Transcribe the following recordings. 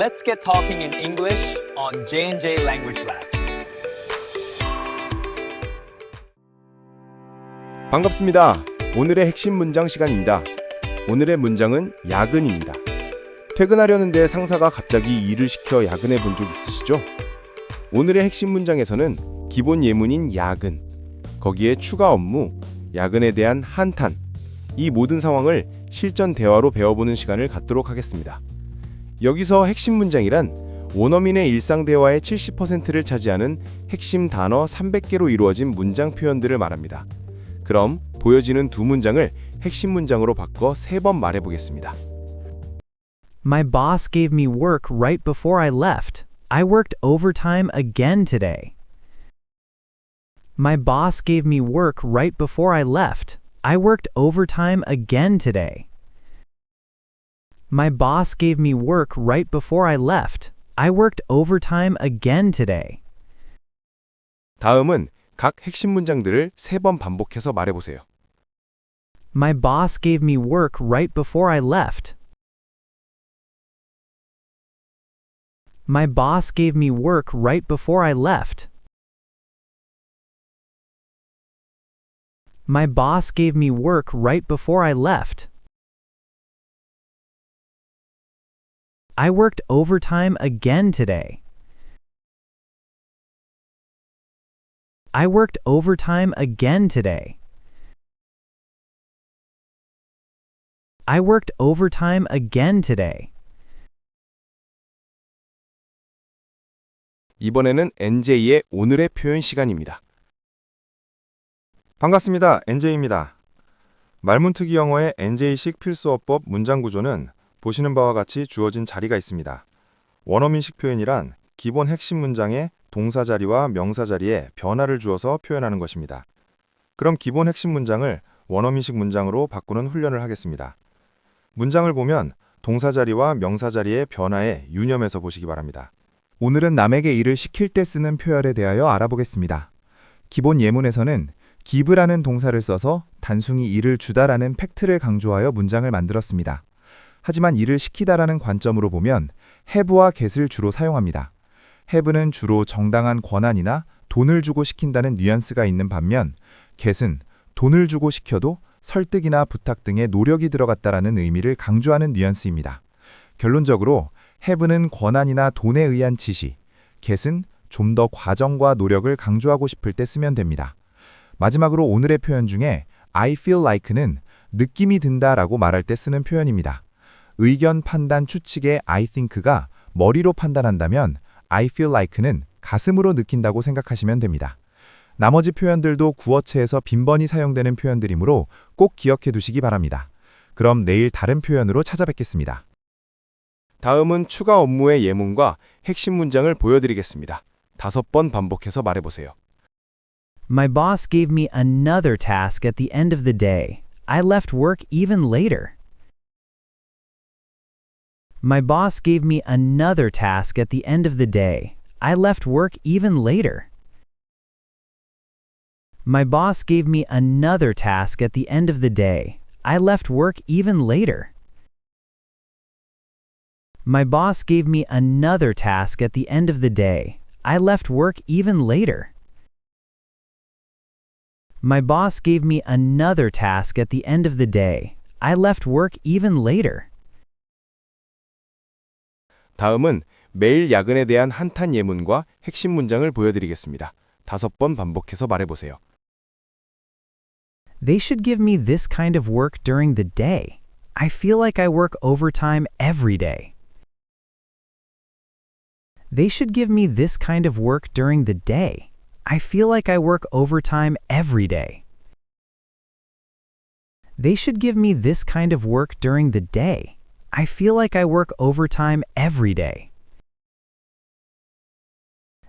Let's get talking in English on J&J Language Labs. 반갑습니다. 오늘의 핵심 문장 시간입니다. 오늘의 문장은 야근입니다. 퇴근하려는데 상사가 갑자기 일을 시켜 야근해 본 적 있으시죠? 오늘의 핵심 문장에서는 기본 예문인 야근, 거기에 추가 업무, 야근에 대한 한탄, 이 모든 상황을 실전 대화로 배워보는 시간을 갖도록 하겠습니다. 여기서 핵심 문장이란 원어민의 일상 대화의 70%를 차지하는 핵심 단어 300개로 이루어진 문장 표현들을 말합니다. 그럼 보여지는 두 문장을 핵심 문장으로 바꿔 3번 말해보겠습니다. My boss gave me work right before I left. I worked overtime again today. My boss gave me work right before I left. I worked overtime again today. My boss gave me work right before I left. I worked overtime again today. 다음은 각 핵심 문장들을 3번 반복해서 말해보세요. My boss gave me work right before I left. My boss gave me work right before I left. My boss gave me work right before I left. I worked overtime again today. I worked overtime again today. I worked overtime again today. 이번에는 NJ의 오늘의 표현 시간입니다. 반갑습니다. NJ입니다. 말문특이 영어의 NJ식 필수어법 문장 구조는 보시는 바와 같이 주어진 자리가 있습니다. 원어민식 표현이란 기본 핵심 문장의 동사 자리와 명사 자리에 변화를 주어서 표현하는 것입니다. 그럼 기본 핵심 문장을 원어민식 문장으로 바꾸는 훈련을 하겠습니다. 문장을 보면 동사 자리와 명사 자리의 변화에 유념해서 보시기 바랍니다. 오늘은 남에게 일을 시킬 때 쓰는 표현에 대하여 알아보겠습니다. 기본 예문에서는 give라는 동사를 써서 단순히 일을 주다라는 팩트를 강조하여 문장을 만들었습니다. 하지만 일을 시키다라는 관점으로 보면 have와 get을 주로 사용합니다. have는 주로 정당한 권한이나 돈을 주고 시킨다는 뉘앙스가 있는 반면 get은 돈을 주고 시켜도 설득이나 부탁 등의 노력이 들어갔다라는 의미를 강조하는 뉘앙스입니다. 결론적으로 have는 권한이나 돈에 의한 지시, get은 좀 더 과정과 노력을 강조하고 싶을 때 쓰면 됩니다. 마지막으로 오늘의 표현 중에 I feel like는 느낌이 든다라고 말할 때 쓰는 표현입니다. 의견, 판단, 추측의 I think가 머리로 판단한다면 I feel like는 가슴으로 느낀다고 생각하시면 됩니다. 나머지 표현들도 구어체에서 빈번히 사용되는 표현들이므로 꼭 기억해 두시기 바랍니다. 그럼 내일 다른 표현으로 찾아뵙겠습니다. 다음은 추가 업무의 예문과 핵심 문장을 보여드리겠습니다. 5번 반복해서 말해보세요. My boss gave me another task at the end of the day. I left work even later. My boss gave me another task at the end of the day. I left work even later. My boss gave me another task at the end of the day. I left work even later. My boss gave me another task at the end of the day. I left work even later. My boss gave me another task at the end of the day. I left work even later. 다음은 매일 야근에 대한 한탄 예문과 핵심 문장을 보여드리겠습니다. 5번 반복해서 말해보세요. They should give me this kind of work during the day. I feel like I work overtime every day. They should give me this kind of work during the day. I feel like I work overtime every day. They should give me this kind of work during the day. I feel like I work overtime every day.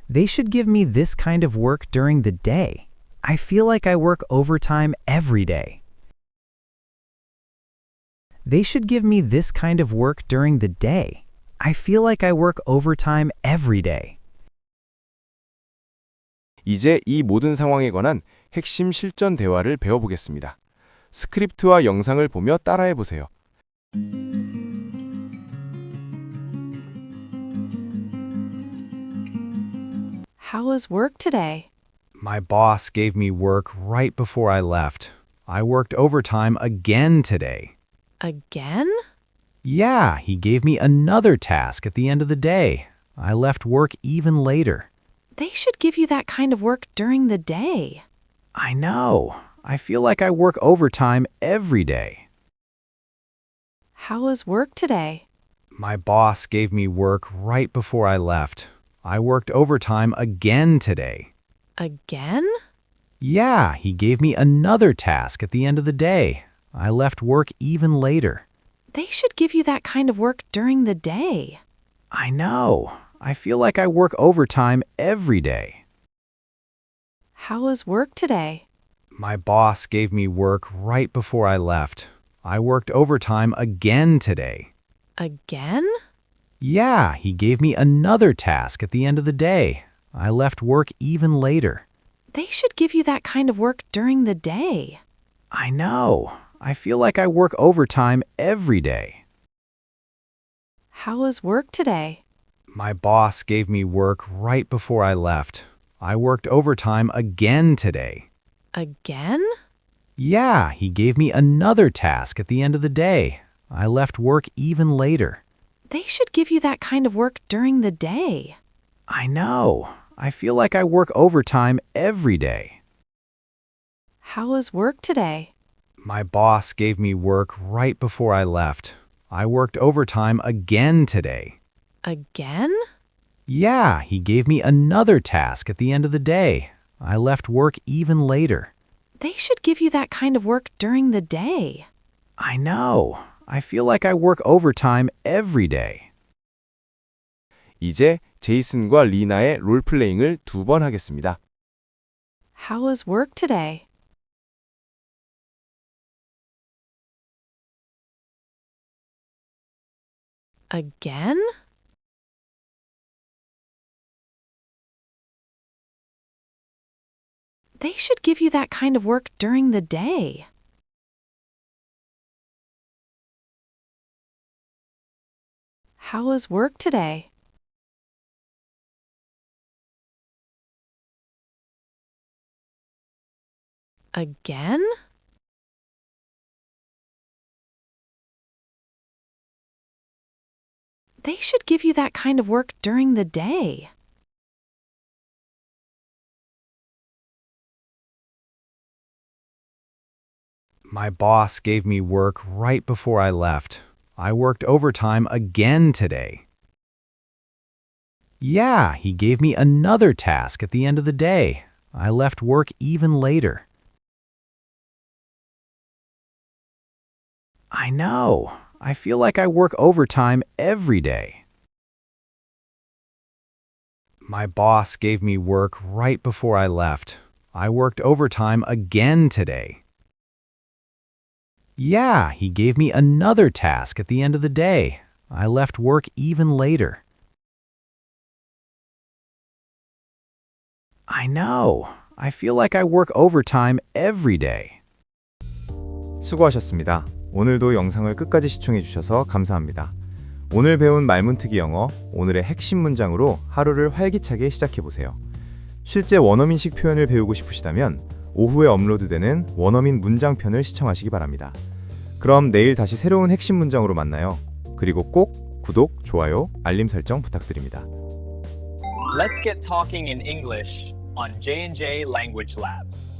They should give me this kind of work during the day. I feel like I work overtime every day. They should give me this kind of work during the day. I feel like I work overtime every day. 이제 이 모든 상황에 관한 핵심 실전 대화를 배워보겠습니다. 스크립트와 영상을 보며 따라해보세요. How was work today? My boss gave me work right before I left. I worked overtime again today. Again? Yeah, he gave me another task at the end of the day. I left work even later. They should give you that kind of work during the day. I know. I feel like I work overtime every day. How was work today? My boss gave me work right before I left. I worked overtime again today. Again? Yeah, he gave me another task at the end of the day. I left work even later. They should give you that kind of work during the day. I know. I feel like I work overtime every day. How was work today? My boss gave me work right before I left. I worked overtime again today. Again? Yeah, he gave me another task at the end of the day. I left work even later. They should give you that kind of work during the day. I know. I feel like I work overtime every day. How was work today? My boss gave me work right before I left. I worked overtime again today. Again? Yeah, he gave me another task at the end of the day. I left work even later. They should give you that kind of work during the day. I know. I feel like I work overtime every day. How was work today? My boss gave me work right before I left. I worked overtime again today. Again? Yeah, he gave me another task at the end of the day. I left work even later. They should give you that kind of work during the day. I know. I feel like I work overtime every day. 이제 제이슨과 리나의 롤플레잉을 2번 하겠습니다. How was work today? Again? They should give you that kind of work during the day. How was work today? Again? They should give you that kind of work during the day. My boss gave me work right before I left. I worked overtime again today. Yeah, he gave me another task at the end of the day. I left work even later. I know. I feel like I work overtime every day. My boss gave me work right before I left. I worked overtime again today. Yeah, he gave me another task at the end of the day. I left work even later. I know. I feel like I work overtime every day. 수고하셨습니다. 오늘도 영상을 끝까지 시청해 주셔서 감사합니다. 오늘 배운 말문트기 영어, 오늘의 핵심 문장으로 하루를 활기차게 시작해 보세요. 실제 원어민식 표현을 배우고 싶으시다면 오후에 업로드되는 원어민 문장편을 시청하시기 바랍니다. 그럼 내일 다시 새로운 핵심 문장으로 만나요. 그리고 꼭 구독, 좋아요, 알림 설정 부탁드립니다. Let's get talking in English on J&J Language Labs.